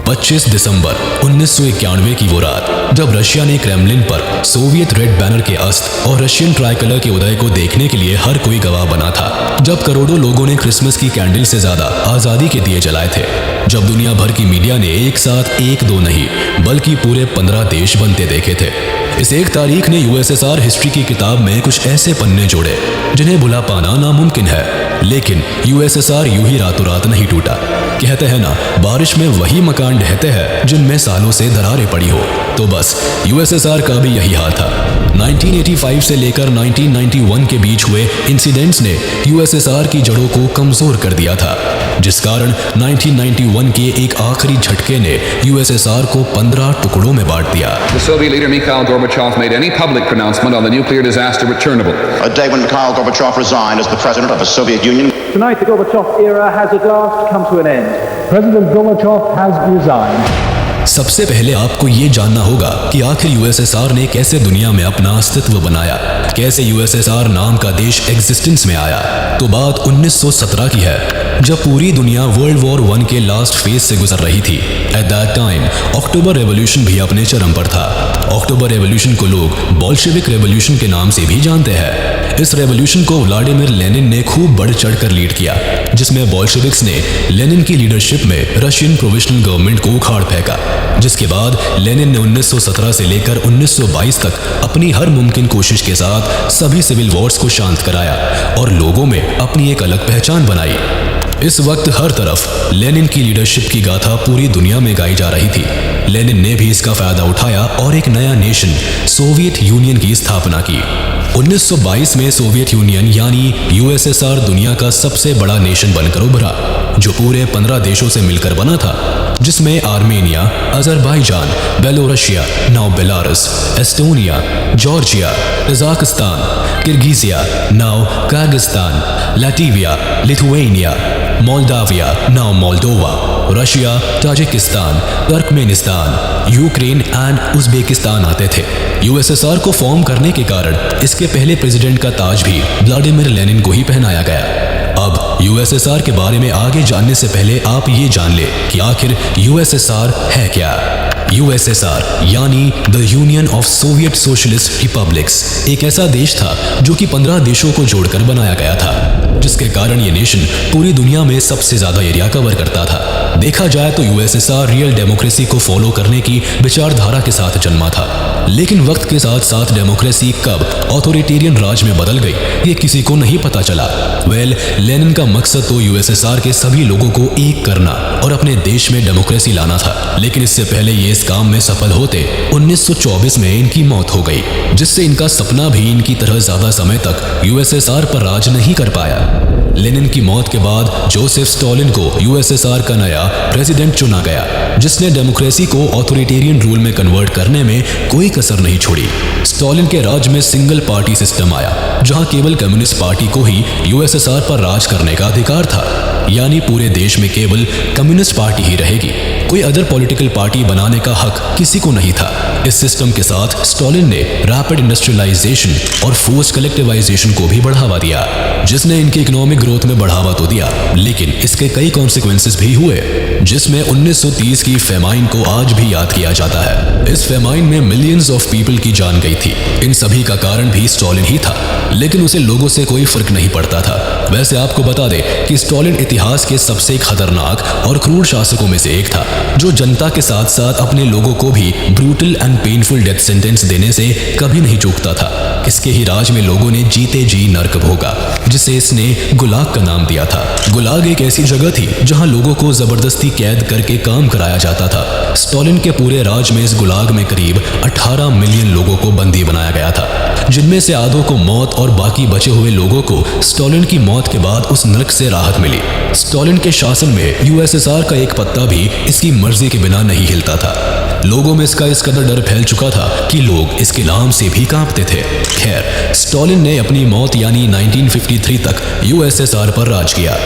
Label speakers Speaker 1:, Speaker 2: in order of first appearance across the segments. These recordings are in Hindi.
Speaker 1: 25 दिसंबर 1991 की वो रात, जब रशिया ने क्रेमलिन पर सोवियत रेड बैनर के अस्त और रशियन ट्राइकलर के उदय को देखने के लिए हर कोई गवाह बना था। जब करोड़ों लोगों ने क्रिसमस की कैंडल से ज्यादा आजादी के दिए जलाए थे। जब दुनिया भर की मीडिया ने एक साथ एक दो नहीं बल्कि पूरे 15 देश बनते देखे थे। इस एक तारीख ने यूएसएसआर हिस्ट्री की किताब में कुछ ऐसे पन्ने जोड़े जिन्हें भुला पाना नामुमकिन है। लेकिन यूएसएसआर यूं ही रातों रात नहीं टूटा। कहते हैं ना, बारिश में वही मकान ढहते हैं जिनमें सालों से दरारें पड़ी हो। तो बस यूएसएसआर का भी यही हाल था। 1985 से लेकर 1991 के बीच हुए इंसिडेंट्स ने यूएसएसआर की जड़ों को कमजोर कर दिया था, जिस कारण 1991 के एक आखिरी झटके ने यूएसएसआर को 15 टुकड़ों में बांट दिया।
Speaker 2: The Soviet leader Mikhail Gorbachev made any public pronouncement on the nuclear disaster returnable.
Speaker 3: A day when Mikhail Gorbachev resigned as the president of the Soviet Union.
Speaker 4: Tonight, the Gorbachev era has at last come to an end.
Speaker 5: President Gorbachev has resigned.
Speaker 1: सबसे पहले आपको ये जानना होगा कि आखिर यूएसएसआर ने कैसे दुनिया में अपना अस्तित्व बनाया, कैसे यूएसएसआर नाम का देश एग्जिस्टेंस में आया। तो बात 1917 की है, जब पूरी दुनिया वर्ल्ड वॉर 1 के लास्ट फेज से गुजर रही थी। At that time October revolution भी अपने चरम पर था। अक्टूबर रेवोल्यूशन को लोग बोल्शेविक रेवोल्यूशन के नाम से भी जानते हैं। इस रेवोल्यूशन को व्लादिमीर लेनिन ने खूब बढ़ चढ़कर लीड किया, जिसमें बोल्शेविक्स ने लेनिन की लीडरशिप में रशियन प्रोविजनल गवर्नमेंट को उखाड़ फेंका। जिसके बाद लेनिन ने 1917 से लेकर 1922 तक अपनी हर मुमकिन कोशिश के साथ सभी सिविल वॉर्स को शांत कराया और लोगों में अपनी एक अलग पहचान बनाई। इस वक्त हर तरफ लेनिन की लीडरशिप की गाथा पूरी दुनिया में गाई जा रही थी। लेनिन ने भी इसका फायदा उठाया और एक नया नेशन सोवियत यूनियन की स्थापना की। 1922 में सोवियत यूनियन यानी यूएसएसआर दुनिया का सबसे बड़ा नेशन बनकर उभरा, जो पूरे 15 देशों से मिलकर बना था, जिसमें Armenia, Azerbaijan, Belorussia, now Belarus, Estonia, Georgia, Kazakhstan, Kirghizia, now Kyrgyzstan, Latvia, Lithuania, Moldavia, now Moldova, Russia, Tajikistan, Turkmenistan, Ukraine and Uzbekistan आते थे। यूएसएसआर को फॉर्म करने के कारण इसके पहले प्रेसिडेंट का ताज भी व्लादिमीर लेनिन को ही पहनाया गया। अब यूएसएसआर के बारे में आगे जानने से पहले आप ये जान ले कि आखिर यूएसएसआर है क्या। यूएसएसआर यानी the union of Soviet socialist republics एक ऐसा देश था जो कि 15 देशों को जोड़कर बनाया गया था, जिसके कारण ये नेशन पूरी दुनिया में सबसे ज्यादा एरिया कवर करता था। देखा जाए तो यूएसएसआर रियल डेमोक्रेसी को फॉलो करने की विचारधारा के साथ जन्मा था, लेकिन वक्त के साथ साथ डेमोक्रेसी कब ऑथोरिटेरियन राज में बदल गई ये किसी को नहीं पता चला। लेनिन का मकसद तो यूएसएसआर के सभी लोगों को एक करना और अपने देश में डेमोक्रेसी लाना था, लेकिन इससे पहले ये इस काम में सफल होते 1924 में इनकी मौत हो गई, जिससे इनका सपना भी इनकी तरह ज्यादा समय तक यूएसएसआर पर राज नहीं कर पाया। लेनिन की मौत के बाद जोसेफ स्टालिन को यूएसएसआर का नया प्रेसिडेंट चुना गया, जिसने डेमोक्रेसी को ऑथोरिटेरियन रूल में कन्वर्ट करने में कोई कसर नहीं छोड़ी। स्टालिन के राज में सिंगल पार्टी सिस्टम आया, जहां केवल कम्युनिस्ट पार्टी को ही यूएसएसआर पर राज करने का अधिकार था, यानी पूरे देश में केवल कम्युनिस्ट पार्टी ही रहेगी। कोई अदर पॉलिटिकल पार्टी बनाने का हक किसी को नहीं था। इस सिस्टम के साथ स्टालिन ने रैपिड इंडस्ट्रियलाइजेशन और फोर्स्ड कलेक्टिवाइजेशन को भी बढ़ावा दिया, जिसने इनके इकोनॉमिक ग्रोथ में बढ़ावा तो दिया, लेकिन इसके कई कॉन्सिक्वेंसेस भी हुए, जिसमें 1930 की फेमाइन को आज भी याद किया जाता है। इस फेमाइन में मिलियंस ऑफ पीपल की जान गई थी। इन सभी का कारण भी स्टालिन ही था, लेकिन उसे लोगों से कोई फर्क नहीं पड़ता था। वैसे आपको बता दें कि स्टालिन इतिहास के सबसे खतरनाक और क्रूर शासकों में से एक था, जो जनता के साथ साथ अपने लोगों को भी brutal and painful death sentence देने से कभी नहीं चूकता था। इसके ही राज में लोगों ने जीते जी नर्क भोगा, जिसे इसने गुलाग का नाम दिया था। गुलाग एक ऐसी जगह थी जहां लोगों को जबरदस्ती कैद करके काम कराया जाता था। स्टालिन के पूरे राज में इस गुलाग में करीब 18 मिलियन लोगों को बंदी बनाया गया था, जिनमें से आधों को मौत और बाकी बचे हुए लोगों को स्टालिन की मौत के बाद उस नर्क से राहत मिली। स्टालिन के शासन में यूएसएसआर का एक पत्ता भी इसकी मर्जी के बिना नहीं हिलता था। लोगों में इसका इस कदर डर फैल चुका था कि लोग इसके नाम से भी कांपते थे। खैर, स्टालिन ने अपनी मौत यानी 1953 तक यूएसएसआर पर राज किया।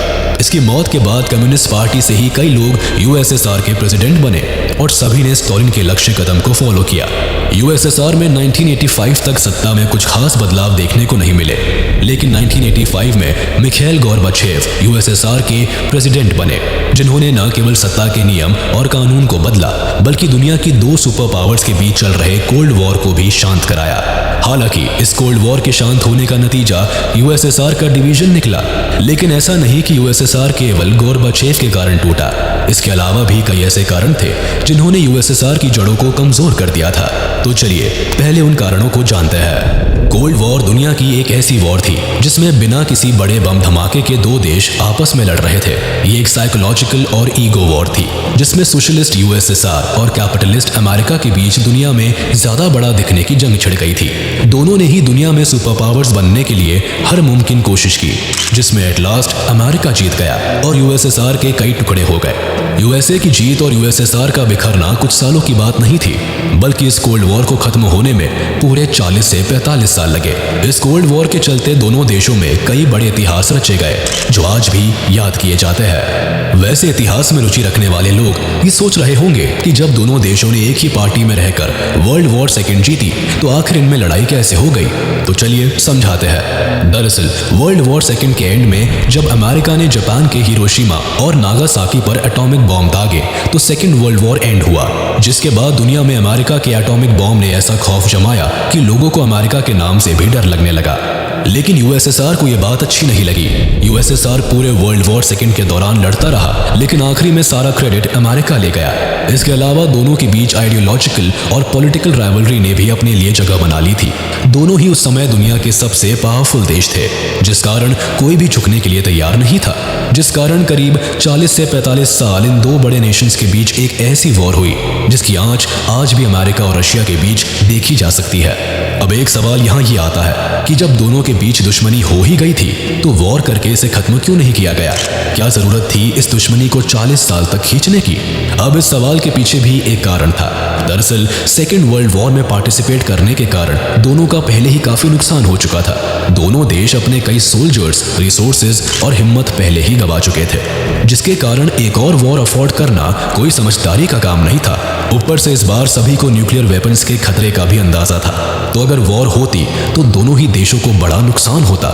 Speaker 1: इसकी मौत के बाद कम्युनिस्ट पार्टी से ही कई लोग यूएसएसआर के प्रेसिडेंट बने और सभी ने स्टालिन के लक्ष्य कदम को फॉलो किया। यूएसएसआर में 1985 तक सत्ता में कुछ खास बदलाव देखने को नहीं मिले। लेकिन 1985 में मिखाइल गोर्बाचेव यूएसएसआर के प्रेसिडेंट बने, जिन्होंने न केवल सत्ता के नियम और कानून को बदला बल्कि दुनिया की दो सुपर पावर्स के बीच चल रहे कोल्ड वॉर को भी शांत कराया। हालांकि इस कोल्ड वॉर के शांत होने का नतीजा यूएसएसआर का डिवीजन निकला, लेकिन ऐसा नहीं कि यूएसएसआर केवल गोर्बाचेव के कारण टूटा। इसके अलावा भी कई ऐसे कारण थे जिन्होंने यूएसएसआर की जड़ों को कमजोर कर दिया था। तो चलिए पहले उन कारणों को जानते हैं। कोल्ड वॉर दुनिया की एक ऐसी वॉर थी जिसमें बिना किसी बड़े बम धमाके के दो देश आपस में लड़ रहे थे। ये एक साइकोलॉजिकल और ईगो वॉर थी जिसमें सोशलिस्ट यूएसएसआर और कैपिटलिस्ट अमेरिका के बीच दुनिया में ज्यादा बड़ा दिखने की जंग छिड़ गई थी। दोनों ने ही दुनिया में सुपर पावर्स बनने के लिए हर मुमकिन कोशिश की, जिसमें एट लास्ट अमेरिका जीत गया और यूएसएसआर के कई टुकड़े हो गए। यूएसए की जीत और यूएसएसआर का बिखरना कुछ सालों की बात नहीं थी, बल्कि इस कोल्ड वॉर को खत्म होने में पूरे 40 से 45 साल लगे। इस कोल्ड वॉर के चलते दोनों देशों में कई बड़े इतिहास रचे गए जो आज भी याद किए जाते हैं। वैसे इतिहास में रुचि रखने वाले लोग ये सोच रहे होंगे कि जब दोनों देशों ने एक ही पार्टी में रहकर वर्ल्ड वॉर सेकेंड जीती तो आखिर इनमें लड़ाई कैसे हो गई। तो चलिए समझाते हैं। दरअसल वर्ल्ड वॉर सेकेंड के एंड में जब अमेरिका ने जापान के हिरोशिमा और नागासाकी पर एटॉमिक बॉम्ब दागे तो सेकेंड वर्ल्ड वॉर एंड हुआ, जिसके बाद दुनिया में अमेरिका के एटॉमिक बॉम्ब ने ऐसा खौफ जमाया कि लोगों को अमेरिका के नाम से भी डर लगने लगा। लेकिन यूएसएसआर को यह बात अच्छी नहीं लगी। यूएसएसआर पूरे वर्ल्ड वॉर सेकेंड के दौरान लड़ता रहा, लेकिन आखिरी में सारा क्रेडिट अमेरिका ले गया। इसके अलावा दोनों के बीच आइडियोलॉजिकल और पॉलिटिकल राइवलरी ने भी अपने लिए जगह बना ली थी। दोनों ही उस समय दुनिया के सबसे पावरफुल देश थे, जिस कारण कोई भी झुकने के लिए तैयार नहीं था, जिस कारण करीब 40 से 45 साल इन दो बड़े नेशंस के बीच एक ऐसी वॉर हुई जिसकी आंच आज भी अमेरिका और रशिया के बीच देखी जा सकती है। अब एक सवाल यहाँ ये आता है कि जब दोनों के बीच दुश्मनी हो ही गई थी तो वॉर करके इसे खत्म क्यों नहीं किया गया? क्या जरूरत थी इस दुश्मनी को 40 साल तक खींचने की? अब इस सवाल के पीछे भी एक कारण था। दरअसल सेकेंड वर्ल्ड वॉर में पार्टिसिपेट करने के कारण दोनों का पहले ही काफी नुकसान हो चुका था। दोनों देश अपने कई सोल्जर्स, रिसोर्सेज और हिम्मत पहले ही गवा चुके थे, जिसके कारण एक और वॉर अफोर्ड करना कोई समझदारी का काम नहीं था। ऊपर से इस बार सभी को न्यूक्लियर वेपन्स के खतरे का भी अंदाजा था, तो अगर वॉर होती तो दोनों ही देशों को बड़ा नुकसान होता।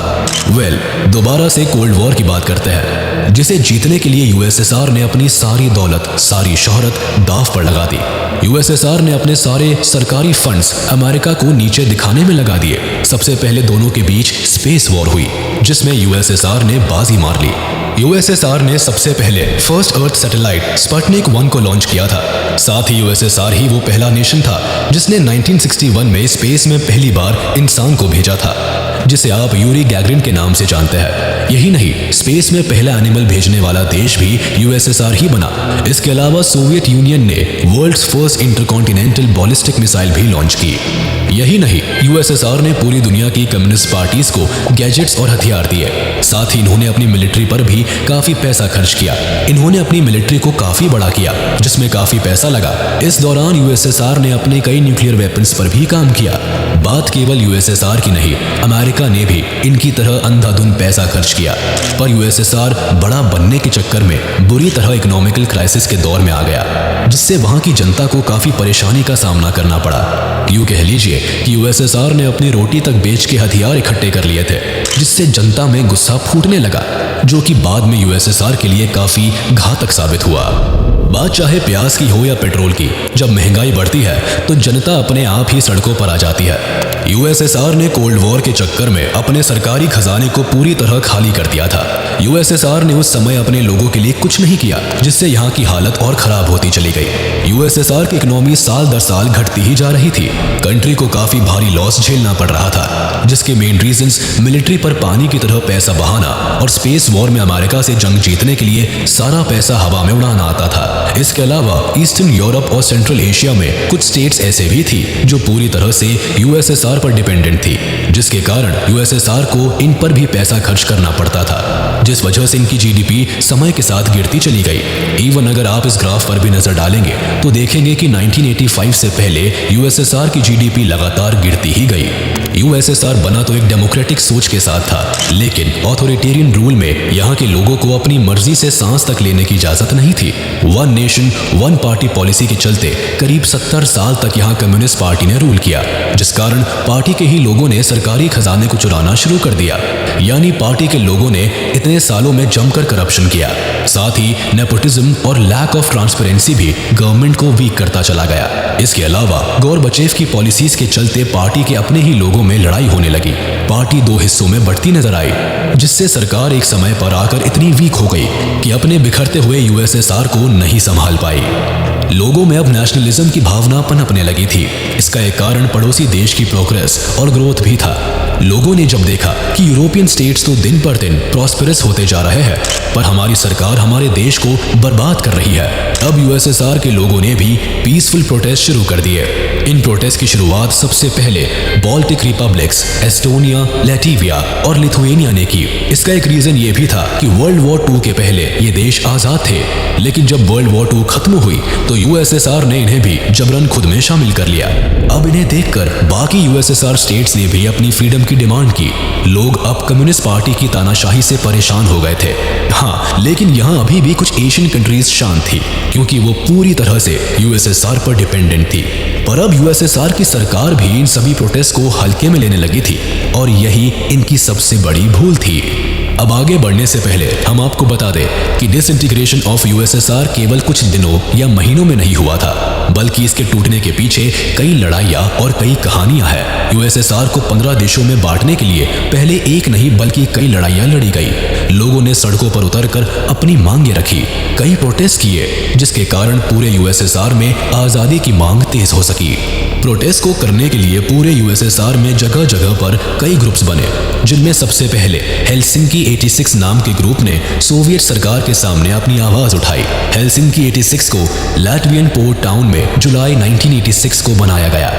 Speaker 1: दोबारा से कोल्ड वॉर की बात करते हैं, जिसे जीतने के लिए यूएसएसआर ने अपनी सारी दौलत, सारी शोहरत दांव पर लगा दी। यूएसएसआर ने अपने सारे सरकारी फंड्स अमेरिका को नीचे दिखाने में लगा दिए। सबसे पहले दोनों के बीच स्पेस वॉर हुई, जिसमें यूएसएसआर ने बाजी मार ली। यूएसएसआर ने सबसे पहले फर्स्ट अर्थ सैटेलाइट स्पुतनिक 1 को लॉन्च किया था। साथ ही यूएसएसआर ही वो पहला नेशन था जिसने 1961 में स्पेस में पहली बार इंसान को भेजा था, जिसे आप यूरी गैगरिन के नाम से जानते हैं। यही नहीं, स्पेस में पहला एनिमल भेजने वाला देश भी यूएसएसआर ही बना। इसके अलावा सोवियत यूनियन ने world's first intercontinental ballistic missile भी लॉन्च की। यही नहीं, यूएसएसआर ने पूरी दुनिया की कम्युनिस्ट पार्टीज को गैजेट्स और हथियार दिए। साथ ही इन्होंने अपनी मिलिट्री पर भी काफी पैसा खर्च किया। इन्होंने अपनी मिलिट्री को काफी बड़ा किया, जिसमें काफी पैसा लगा। इस दौरान यूएसएसआर ने अपने कई न्यूक्लियर वेपन्स पर भी काम किया। बात केवल यूएसएसआर की नहीं, अमेरिका ने भी इनकी तरह अंधाधुंध पैसा खर्च किया। पर यूएसएसआर बड़ा बनने के चक्कर में बुरी तरह इकोनॉमिकल क्राइसिस के दौर में आ गया, जिससे वहां की जनता को काफी परेशानी का सामना करना पड़ा। यूं कह लीजिए कि यूएसएसआर ने अपनी रोटी तक बेच के हथियार इकट्ठे कर लिए थे, जिससे जनता में गुस्सा फूटने लगा, जो कि बाद में यूएसएसआर के लिए काफी घातक साबित हुआ। बात चाहे प्याज की हो या पेट्रोल की, जब महंगाई बढ़ती है तो जनता अपने आप ही सड़कों पर आ जाती है। यूएसएसआर ने कोल्ड वॉर के चक्कर में अपने सरकारी खजाने को पूरी तरह खाली कर दिया था। यूएसएसआर ने उस समय अपने लोगों के लिए कुछ नहीं किया, जिससे यहाँ की हालत और खराब होती चली गई। यूएसएसआर की इकोनॉमी साल दर साल घटती ही जा रही थी। कंट्री को काफी भारी लॉस झेलना पड़ रहा था, जिसके मेन रीजंस मिलिट्री पर पानी की तरह पैसा बहाना और स्पेस वॉर में अमेरिका से जंग जीतने के लिए सारा पैसा हवा में उड़ाना आता था। इसके अलावा ईस्टर्न यूरोप और सेंट्रल एशिया में कुछ स्टेट्स ऐसे भी थी जो पूरी तरह से यूएसएसआर पर डिपेंडेंट थी, जिसके कारण यूएसएसआर को इन पर भी पैसा खर्च करना पड़ता था, जिस वजह से इनकी जीडीपी समय के साथ गिरती चली गई। इवन अगर आप इस ग्राफ पर भी नजर डालेंगे तो देखेंगे कि 1985 से पहले यूएसएसआर की जीडीपी लगातार गिरती ही गई। यूएसएसआर बना तो एक डेमोक्रेटिक सोच के साथ था, लेकिन ऑथोरिटेरियन रूल में यहाँ के लोगों को अपनी मर्जी से सांस तक लेने की इजाजत नहीं थी। One nation one party policy के चलते करीब 70 साल तक यहाँ कम्युनिस्ट पार्टी ने रूल किया, जिस कारण पार्टी के ही लोगों ने सरकारी खजाने को चुराना शुरू कर दिया। यानी पार्टी के लोगों ने इतने सालों में जमकर करप्शन किया। साथ ही नेपोटिज्म और लैक ऑफ ट्रांसपेरेंसी भी गवर्नमेंट को वीक करता चला गया। इसके अलावा गोरबचेव की पॉलिसीज के चलते पार्टी के अपने ही लोगों में लड़ाई होने लगी। पार्टी दो हिस्सों में बढ़ती नजर आई, जिससे सरकार एक समय पर आकर इतनी वीक हो गई कि अपने बिखरते हुए यूएसएसआर को नहीं संभाल पाई। लोगों में अब नेशनलिज्म की भावना पनपने लगी थी। इसका एक कारण पड़ोसी देश की प्रोग्रेस और ग्रोथ भी था। लोगों ने जब देखा कि यूरोपियन स्टेट्स तो दिन पर दिन प्रॉस्पेरस होते जा रहे हैं, पर हमारी सरकार हमारे देश को बर्बाद कर रही है, अब यूएसएसआर के लोगों ने भी पीसफुल प्रोटेस्ट शुरू कर दिए। इन प्रोटेस्ट की शुरुआत सबसे पहले बाल्टिक रिपब्लिक्स एस्टोनिया, लैटविया और लिथुएनिया ने की। इसका एक रीजन ये भी था कि वर्ल्ड वॉर 2 के पहले ये देश आजाद थे, लेकिन जब वर्ल्ड वॉर 2 खत्म हुई तो यूएसएसआर ने इन्हें भी जबरन खुद में शामिल कर लिया। अब इन्हें देखकर बाकी यूएसएसआर स्टेट्स ने भी अपनी फ्रीडम की डिमांड की। लोग अब कम्युनिस्ट पार्टी की तानाशाही से परेशान हो गए थे। हाँ, लेकिन यहाँ अभी भी कुछ एशियन कंट्रीज शांत थी, क्योंकि वो पूरी तरह से यूएसएसआर पर डिपेंडेंट थी। पर अब यूएसएसआर की सरकार भी इन सभी प्रोटेस्ट को हल्के में लेने लगी थी, और यही इनकी सबसे बड़ी भूल थी। अब आगे बढ़ने से पहले हम आपको बता दें कि डिसइंटीग्रेशन ऑफ यूएसएसआर केवल कुछ दिनों या महीनों में नहीं हुआ था, बल्कि इसके टूटने के पीछे कई लड़ाइयाँ और कई कहानियां हैं। यूएसएसआर को 15 देशों में बांटने के लिए पहले एक नहीं बल्कि कई लड़ाइयाँ लड़ी गई। लोगों ने सड़कों पर उतरकर अपनी मांगें रखी, कई प्रोटेस्ट किए, जिसके कारण पूरे यूएसएसआर में आज़ादी की मांग तेज हो सकी। प्रोटेस्ट को करने के लिए पूरे यूएसएसआर में जगह जगह पर कई ग्रुप्स बने, जिनमें सबसे पहले हेलसिंकी 86 नाम के ग्रुप ने सोवियत सरकार के सामने अपनी आवाज उठाई। हेलसिंकी 86 को लैटवियन पोर्ट टाउन में जुलाई 1986 को बनाया गया।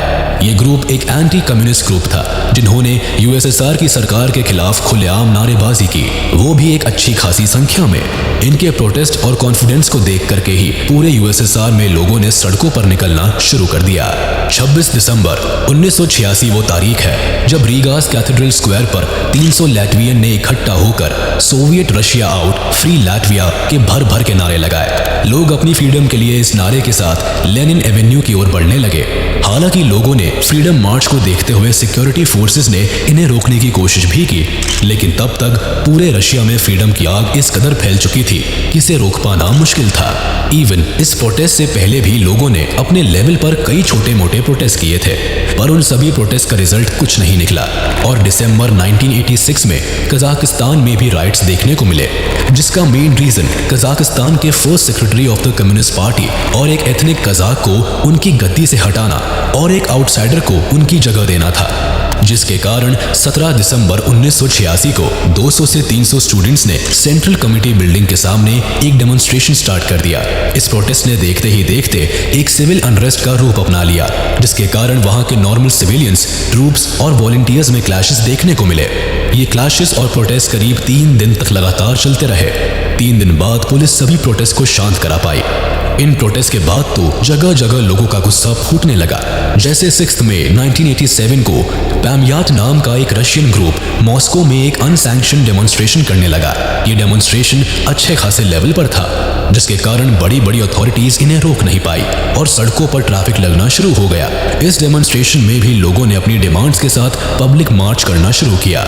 Speaker 1: ये ग्रुप एक एंटी कम्युनिस्ट ग्रुप था, जिन्होंने यूएसएसआर की सरकार के खिलाफ खुलेआम नारेबाजी की, वो भी एक अच्छी खासी संख्या में। इनके प्रोटेस्ट और कॉन्फिडेंस को देख करके ही पूरे यूएसएसआर में लोगों ने सड़कों पर निकलना शुरू कर दिया। 26 दिसंबर 1986 वो तारीख है जब रीगास कैथेड्रल स्क्वायर पर 300 लैटवियन ने इकट्ठा होकर Soviet Russia out, free Latvia के भर भर के नारे लगाए। लोग अपनी फ्रीडम के लिए इस नारे के साथ लेनिन एवेन्यू की ओर बढ़ने लगे। हालांकि लोगों ने फ्रीडम मार्च को देखते हुए सिक्योरिटी फोर्सेस ने इन्हें रोकने की कोशिश भी की, लेकिन तब तक पूरे रशिया में फ्रीडम की आग इस कदर फैल चुकी थी कि इसे रोक पाना मुश्किल था। इवन इस प्रोटेस्ट से पहले भी लोगों ने अपने लेवल पर कई छोटे मोटे प्रोटेस्ट किए थे, पर उन सभी प्रोटेस्ट का रिजल्ट कुछ नहीं निकला और दिसंबर 1986 में कजाकिस्तान में भी राइट्स देखने को मिले, जिसका मेन रीजन कजाकिस्तान के first secretary of the communist party और एक एथनिक कजाक को उनकी गद्दी से हटाना और एक आउटसाइडर को उनकी जगह देना था, जिसके कारण 17 दिसंबर 1986 को 200 से 300 स्टूडेंट्स ने सेंट्रल कमेटी बिल्डिंग के सामने एक डेमोन्स्ट्रेशन स्टार्ट कर दिया। इस प्रोटेस्ट ने देखते ही देखते एक सिविल अनरेस्ट का रूप अपना लिया, जिसके कारण वहां के नॉर्मल सिविलियंस, ट्रूप्स और वॉलंटियर्स में क्लैशेस देखने को मिले। ये क्लैशेस और प्रोटेस्ट करीब 3 दिन तक लगातार चलते रहे। 3 दिन बाद पुलिस सभी प्रोटेस्ट को शांत करा पाई। इन प्रोटेस्ट के बाद तो जगह जगह लोगों का गुस्सा फूटने लगा। जैसे 6 मई 1987 को पैमयात नाम का एक रशियन ग्रुप मॉस्को में एक अनसैंक्शन डेमोन्स्ट्रेशन करने लगा। ये डेमोन्स्ट्रेशन अच्छे खासे लेवल पर था, जिसके कारण बड़ी बड़ी अथॉरिटीज इन्हें रोक नहीं पाई और सड़कों पर ट्रैफिक लगना शुरू हो गया। इस डेमोन्स्ट्रेशन में भी लोगों ने अपनी डिमांड्स के साथ पब्लिक मार्च करना शुरू किया।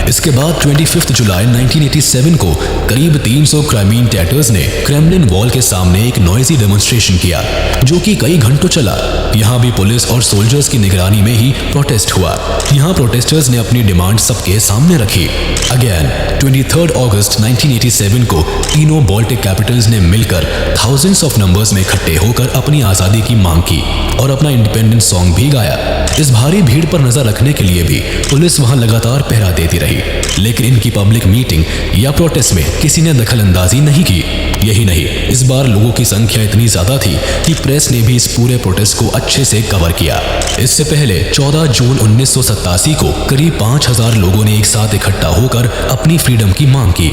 Speaker 1: इसके बाद 25 जुलाई 1987 को करीब 300 क्राइमीन टैटर्स ने क्रेमलिन वॉल के सामने एक नॉइजी डेमोन्स्ट्रेशन किया, जो कि कई घंटों चला। यहाँ भी पुलिस और सोल्जर्स की निगरानी में ही प्रोटेस्ट हुआ। यहाँ प्रोटेस्टर्स ने अपनी डिमांड सबके सामने रखी। अगेन 23 अगस्त 1987 को तीनों बाल्टिक कैपिटल्स ने मिलकर थाउजेंड्स ऑफ नंबर्स में इकट्ठे होकर अपनी आज़ादी की मांग की और अपना इंडिपेंडेंस सॉन्ग भी गाया। इस भारी भीड़ पर नजर रखने के लिए भी पुलिस वहां लगातार पहरा देती रही, लेकिन इनकी पब्लिक मीटिंग या प्रोटेस्ट में किसी ने दखल अंदाजी नहीं की। यही नहीं, इस बार लोगों की संख्या इतनी ज्यादा थी कि प्रेस ने भी इस पूरे प्रोटेस्ट को अच्छे से कवर किया। इससे पहले 14 जून 1987 को करीब 5000 लोगों ने एक साथ इकट्ठा होकर अपनी फ्रीडम की मांग की।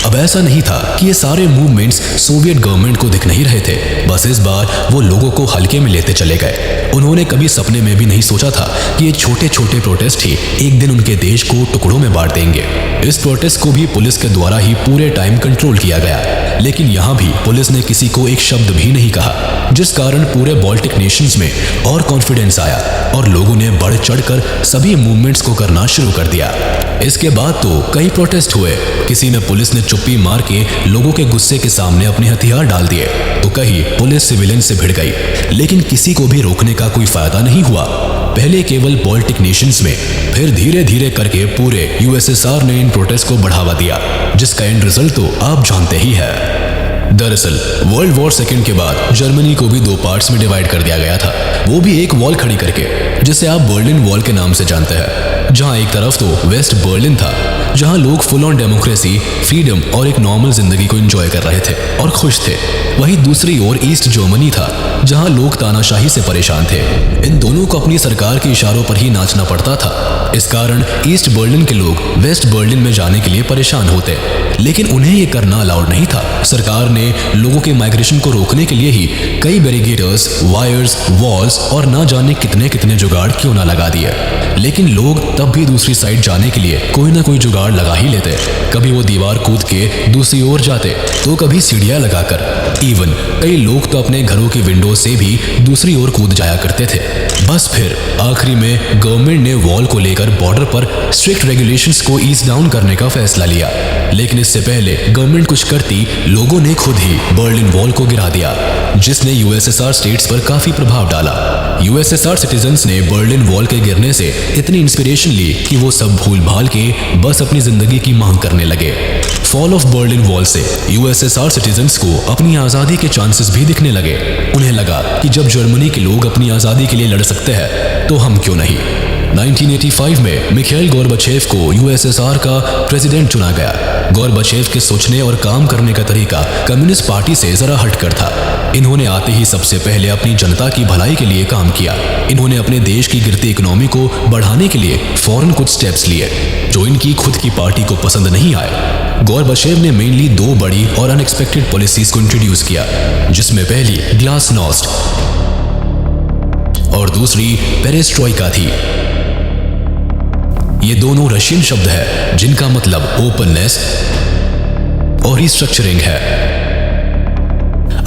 Speaker 1: अब ऐसा नहीं था कि ये सारे मूवमेंट्स सोवियत गवर्नमेंट को दिख नहीं रहे थे, बस इस बार वो लोगों को हल्के में लेते चले गए। उन्होंने कभी सपने में भी नहीं सोचा था कि ये छोटे छोटे प्रोटेस्ट ही एक दिन उनके देश को टुकड़ों में बांट देंगे। इस प्रोटेस्ट को भी पुलिस के द्वारा ही पूरे टाइम कंट्रोल किया गया, लेकिन यहाँ भी पुलिस ने किसी को एक शब्द भी नहीं कहा, जिस कारण पूरे बाल्टिक नेशंस में और कॉन्फिडेंस आया और लोगों ने बढ़ चढ़कर सभी सभी मूवमेंट्स को करना शुरू कर दिया। इसके बाद तो कई प्रोटेस्ट हुए। किसी में पुलिस ने चुप्पी मार के लोगों के गुस्से के सामने अपने हथियार डाल दिए, तो कहीं पुलिस सिविलियन से भिड़ गई, लेकिन किसी को भी रोकने का कोई फायदा नहीं हुआ। पहले केवल बाल्टिक नेशंस में, फिर धीरे धीरे करके पूरे यूएसएसआर ने इन प्रोटेस्ट को बढ़ावा दिया, जिसका एंड रिजल्ट तो आप जानते ही है। दरअसल वर्ल्ड वॉर सेकेंड के बाद जर्मनी को भी दो पार्ट्स में डिवाइड कर दिया गया था, वो भी एक वॉल खड़ी करके, जिसे आप बर्लिन वॉल के नाम से जानते हैं। जहां एक तरफ तो वेस्ट बर्लिन था, जहां लोग फुल ऑन डेमोक्रेसी, फ्रीडम और एक नॉर्मल जिंदगी को एंजॉय कर रहे थे और खुश थे। वहीं दूसरी ओर ईस्ट जर्मनी था, जहां लोग तानाशाही से परेशान थे। इन दोनों को अपनी सरकार के इशारों पर ही नाचना पड़ता था। इस कारण ईस्ट बर्लिन के लोग वेस्ट बर्लिन में जाने के लिए परेशान होते, लेकिन उन्हें ये करना अलाउड नहीं था। सरकार ने लोगों के माइग्रेशन को रोकने के लिए ही कई बैरिकेड्स, वायर्स, वॉल्स और ना जाने कितने कितने जुगाड़ क्यों ना लगा दिए, लेकिन लोग तब भी दूसरी साइड जाने के लिए कोई ना कोई जुगाड़ लगा ही लेते। कभी वो दीवार कूद के दूसरी ओर जाते, तो कभी सीढ़ियां लगाकर। इवन कई लोग तो अपने घरों की विंडो से भी दूसरी ओर कूद जाया करते थे। बस फिर आखिरी में गवर्नमेंट ने वॉल को लेकर बॉर्डर पर स्ट्रिक्ट रेगुलेशंस को ईज डाउन करने का फैसला लिया, लेकिन इससे पहले गवर्नमेंट कुछ करती, लोगों ने खुद ही बर्लिन वॉल को गिरा दिया, जिसने यूएसएसआर स्टेट्स पर काफी प्रभाव डाला। यूएसएसआर सिटीजन्स ने बर्लिन वॉल के गिरने से इतनी इंस्पिरेशन ली कि वो सब भूल भाल के बस अपनी जिंदगी की मांग करने लगे। फॉल ऑफ बर्लिन वॉल से यूएसएसआर सिटीजन्स को अपनी आज़ादी के चांसेस भी दिखने लगे। उन्हें लगा कि जब जर्मनी के लोग अपनी आज़ादी के लिए लड़ सकते हैं, तो हम क्यों नहीं। 1985 में मिखाइल गोर्बाचेव को यूएसएसआर का प्रेसिडेंट चुना गया। गोर्बाचेव के सोचने और काम करने का तरीका कम्युनिस्ट पार्टी से जरा हटकर था। इन्होंने आते ही सबसे पहले अपनी जनता की भलाई के लिए काम किया। इन्होंने अपने देश की गिरती इकोनॉमी को बढ़ाने के लिए फौरन कुछ स्टेप्स लिए, जो इनकी खुद की पार्टी को पसंद नहीं आए। गोर्बाचेव ने मेनली दो बड़ी और अनएक्सपेक्टेड पॉलिसीज को इंट्रोड्यूस किया, जिसमें पहली ग्लासनोस्ट और दूसरी पेरेस्ट्रोइका थी। ये दोनों रशियन शब्द है, जिनका मतलब ओपननेस और रिस्ट्रक्चरिंग है।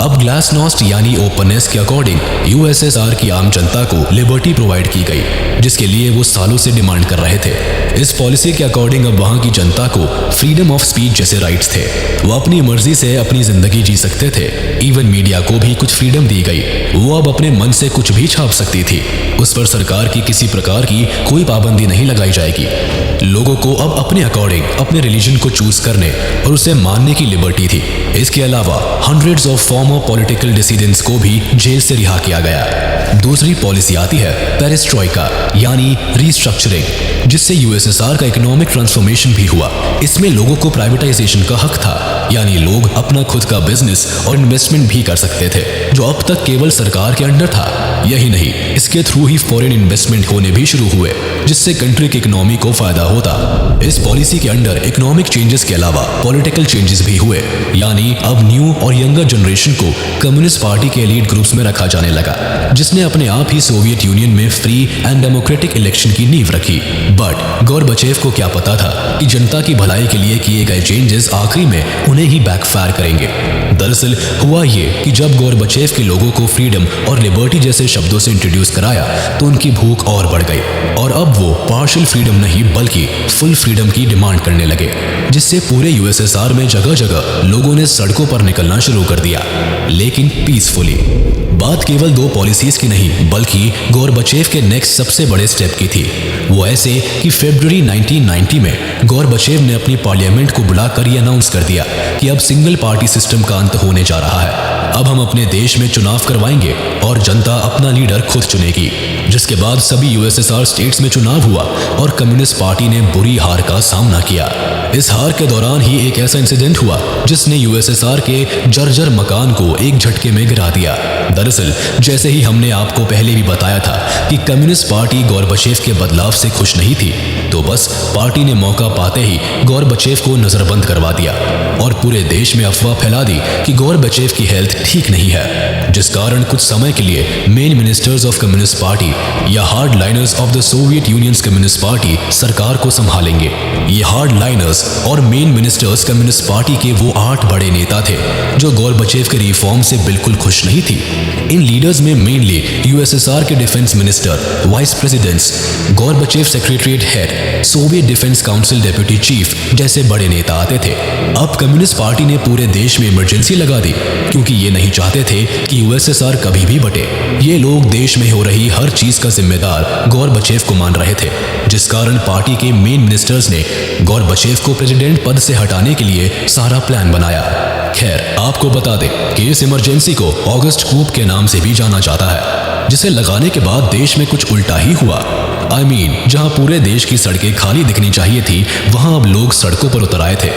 Speaker 1: अब ग्लासनोस्ट यानी ओपननेस के अकॉर्डिंग यूएसएसआर की आम जनता को लिबर्टी प्रोवाइड की गई, जिसके लिए वो सालों से डिमांड कर रहे थे। इस पॉलिसी के अकॉर्डिंग अब वहां की जनता को फ्रीडम ऑफ स्पीच जैसे राइट्स थे। वो अपनी मर्जी से अपनी जिंदगी जी सकते थे। इवन मीडिया को भी कुछ फ्रीडम दी गई। वो अब अपने मन से कुछ भी छाप सकती थी। उस पर सरकार की किसी प्रकार की कोई पाबंदी नहीं लगाई जाएगी। लोगों को अब अपने अकॉर्डिंग अपने रिलीजन को चूज करने और उसे मानने की लिबर्टी थी। इसके अलावा हंड्रेड्स ऑफ फॉर्मर पॉलिटिकल डिसीडेंट्स को भी जेल से रिहा किया गया। दूसरी पॉलिसी आती है पेरेस्ट्रोइका यानी रीस्ट्रक्चरिंग, जिससे यूएसएसआर का इकोनॉमिक ट्रांसफॉर्मेशन भी हुआ। इसमें लोगों को प्राइवेटाइजेशन का हक था, यानी लोग अपना खुद का बिजनेस और इन्वेस्टमेंट भी कर सकते थे, जो अब तक केवल सरकार के अंडर था। यही नहीं, इसके थ्रू ही फॉरेन इन्वेस्टमेंट होने भी शुरू हुए, जिससे कंट्री की इकोनॉमी को फायदा होता। इस पॉलिसी के अंडर इकोनॉमिक चेंजेस के अलावा पॉलिटिकल चेंजेस भी हुए, यानी अब न्यू और यंगर जनरेशन को कम्युनिस्ट पार्टी के एलीट ग्रुप्स में रखा जाने लगा, जिसने अपने आप ही सोवियत यूनियन में फ्री एंड डेमोक्रेटिक इलेक्शन की नींव रखी। बट गोर्बाचेव को क्या पता था कि जनता की भलाई के लिए किए गए चेंजेस आखिरी में उन्हें ही बैकफायर करेंगे। दरअसल हुआ ये कि जब गोर्बाचेव के लोगों को फ्रीडम और लिबर्टी जैसे शब्दों से इंट्रोड्यूस कराया, तो उनकी भूख और बढ़ गई और अब वो पार्शियल फ्रीडम नहीं बल्कि फुल फ्रीडम की डिमांड करने लगे, जिससे पूरे यूएसएसआर में जगह जगह लोगों ने सड़कों पर निकलना शुरू कर दिया, लेकिन पीसफुली। बात केवल दो पॉलिसीज की नहीं, बल्कि गोर्बाचेव के नेक्स्ट सबसे बड़े स्टेप की थी। वो ऐसे कि फरवरी 1990 में गोर्बाचेव ने अपनी पार्लियामेंट को बुलाकर ये अनाउंस कर दिया कि अब सिंगल पार्टी सिस्टम का अंत होने जा रहा है। अब हम अपने देश में चुनाव करवाएंगे और जनता अपना लीडर खुद चुनेगी। जिसके बाद सभी यूएसएसआर स्टेट्स में चुनाव हुआ और कम्युनिस्ट पार्टी ने बुरी हार का सामना किया। इस हार के दौरान ही एक ऐसा इंसिडेंट हुआ जिसने यूएसएसआर के जर्जर मकान को एक झटके में गिरा दिया। दरअसल जैसे ही हमने आपको पहले भी बताया था कि कम्युनिस्ट पार्टी गोर्बाचेव के बदलाव से खुश नहीं थी, तो बस पार्टी ने मौका पाते ही गोर्बाचेव को नजरबंद करवा दिया और पूरे देश में अफवाह फैला दी कि गोर्बाचेव की हेल्थ ठीक नहीं है, जिस कारण कुछ समय के लिए main ministers of communist party या hard liners of the Soviet unions communist party सरकार को संभालेंगे। ये हार्ड लाइनर्स और मेन मिनिस्टर्स कम्युनिस्ट पार्टी के वो 8 बड़े नेता थे जो गोर्बाचेव के रिफॉर्म से बिल्कुल खुश नहीं थी। इन लीडर्स में मेनली यूएसएसआर के defence minister, vice presidents, Gorbachev secretariat head, Soviet defence council deputy chief जैसे बड़े नेता आते थे। अब कम्युनिस्ट पार्टी ने पूरे देश में इमरजेंसी लगा दी क्योंकि ये नहीं चाहते थे कि यूएसएसआर कभी भी बटे। ये लोग देश में हो रही हर चीज का जिम्मेदार गोर्बाचेव को मान रहे थे, जिस कारण पार्टी के मेन मिनिस्टर्स ने गोर्बाचेव को प्रेसिडेंट पद से हटाने के लिए सारा प्लान बनाया। खैर, आपको बता दें कि इस इमरजेंसी को ऑगस्ट कूप के नाम से भी जाना जाता है, जिसे लगाने के बाद देश में कुछ उल्टा ही हुआ। जहां पूरे देश की सड़कें खाली दिखनी चाहिए थी, वहां अब लोग सड़कों पर उतर आए थे।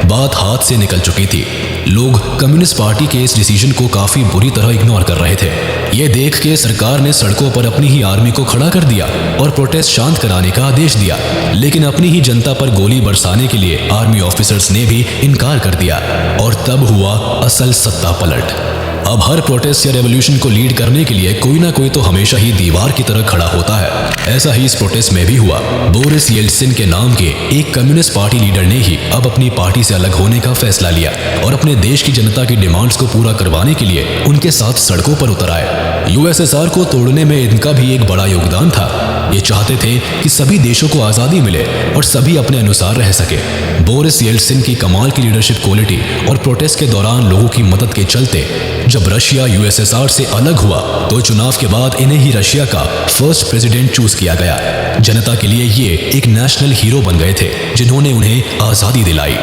Speaker 1: बात हाथ से निकल चुकी थी। लोग कम्युनिस्ट पार्टी के इस डिसीजन को काफी बुरी तरह इग्नोर कर रहे थे। ये देख के सरकार ने सड़कों पर अपनी ही आर्मी को खड़ा कर दिया और प्रोटेस्ट शांत कराने का आदेश दिया, लेकिन अपनी ही जनता पर गोली बरसाने के लिए आर्मी ऑफिसर्स ने भी इनकार कर दिया और तब हुआ असल सत्ता पलट। अब हर प्रोटेस्ट या रेवोल्यूशन को लीड करने के लिए कोई ना कोई तो हमेशा ही दीवार की तरह खड़ा होता है। ऐसा ही इस प्रोटेस्ट में भी हुआ। बोरिस येल्टसिन के नाम के एक कम्युनिस्ट पार्टी लीडर ने ही अब अपनी पार्टी से अलग होने का फैसला लिया और अपने देश की जनता की डिमांड्स को पूरा करवाने के लिए उनके साथ सड़कों पर उतर आए। यूएसएसआर को तोड़ने में इनका भी एक बड़ा योगदान था। ये चाहते थे कि सभी देशों को आज़ादी मिले और सभी अपने अनुसार रह सके। बोरिस येल्टसिन की कमाल की लीडरशिप क्वालिटी और प्रोटेस्ट के दौरान लोगों की मदद के चलते जब रशिया यूएसएसआर से अलग हुआ तो चुनाव के बाद इन्हें ही रशिया का फर्स्ट प्रेसिडेंट चूज किया गया। जनता के लिए ये एक नेशनल हीरो बन गए थे जिन्होंने उन्हें आज़ादी दिलाई।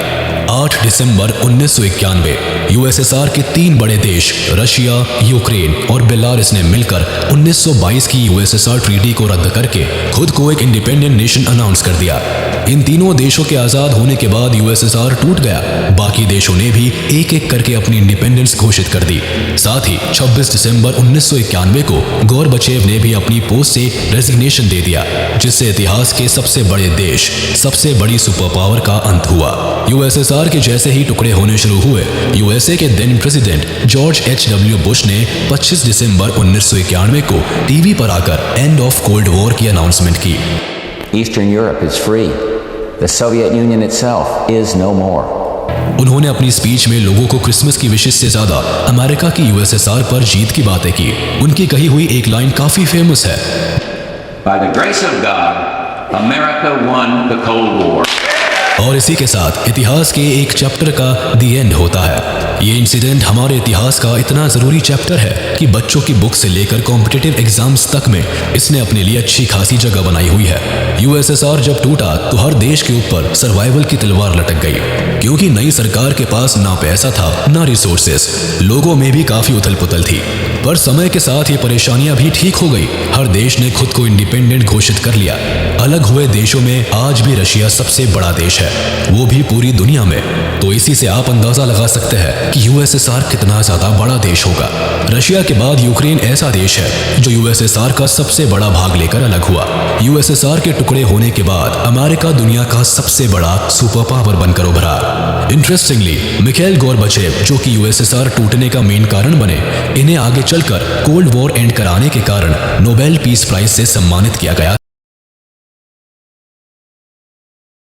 Speaker 1: 8 दिसंबर 1991 यूएसएसआर के 3 बड़े देश रशिया, यूक्रेन और बेलारूस ने मिलकर 1922 की यूएसएसआर ट्रीटी को रद्द करके खुद को एक इंडिपेंडेंट नेशन अनाउंस कर दिया। इन तीनों देशों के आज़ाद होने के बाद यूएसएसआर टूट गया। बाकी देशों ने भी एक एक करके अपनी इंडिपेंडेंस घोषित कर दी। साथ ही 26 दिसंबर 1991 को गोर्बाचेव ने भी अपनी पोस्ट से रेजिग्नेशन दे दिया, जिससे इतिहास के सबसे बड़े देश, सबसे बड़ी सुपर पावर का अंत हुआ। यूएसएसआर के जैसे ही टुकड़े होने शुरू हुए, यूएसए के then president George H.W. Bush ने 25 दिसंबर 1991 को टीवी पर आकर एंड ऑफ कोल्ड वॉर की अनाउंसमेंट की।
Speaker 6: Eastern Europe is free. The Soviet Union itself is no more.
Speaker 1: उन्होंने अपनी स्पीच में लोगों को क्रिसमस की विशेष से ज्यादा अमेरिका की यूएसएसआर पर जीत की बातें की। उनकी कही हुई एक लाइन काफी फेमस है,
Speaker 7: By the grace of God, America won the Cold War.
Speaker 1: और इसी के साथ इतिहास के एक चैप्टर का दी एंड होता है। ये इंसिडेंट हमारे इतिहास का इतना ज़रूरी चैप्टर है कि बच्चों की बुक से लेकर कॉम्पिटिटिव एग्जाम्स तक में इसने अपने लिए अच्छी खासी जगह बनाई हुई है। यूएसएसआर जब टूटा तो हर देश के ऊपर सर्वाइवल की तलवार लटक गई, क्योंकि नई सरकार के पास ना पैसा था ना रिसोर्सेस। लोगों में भी काफ़ी उथल पुथल थी, पर समय के साथ ये परेशानियां भी ठीक हो गई। हर देश ने खुद को इंडिपेंडेंट घोषित कर लिया। अलग हुए देशों में आज भी रशिया सबसे बड़ा देश है, वो भी पूरी दुनिया में। तो इसी से आप अंदाजा लगा सकते हैं कि यूएसएसआर कितना ज्यादा बड़ा देश होगा। रशिया के बाद यूक्रेन ऐसा देश है जो यूएसएसआर का सबसे बड़ा भाग लेकर अलग हुआ। यूएसएसआर के टुकड़े होने के बाद अमेरिका दुनिया का सबसे बड़ा सुपर पावर बनकर उभरा। इंटरेस्टिंगली, मिखाइल गोर्बाचेव, जो कि यूएसएसआर टूटने का मेन कारण बने, इन्हें आगे चलकर कोल्ड वॉर एंड कराने के कारण नोबेल पीस प्राइज से सम्मानित किया गया।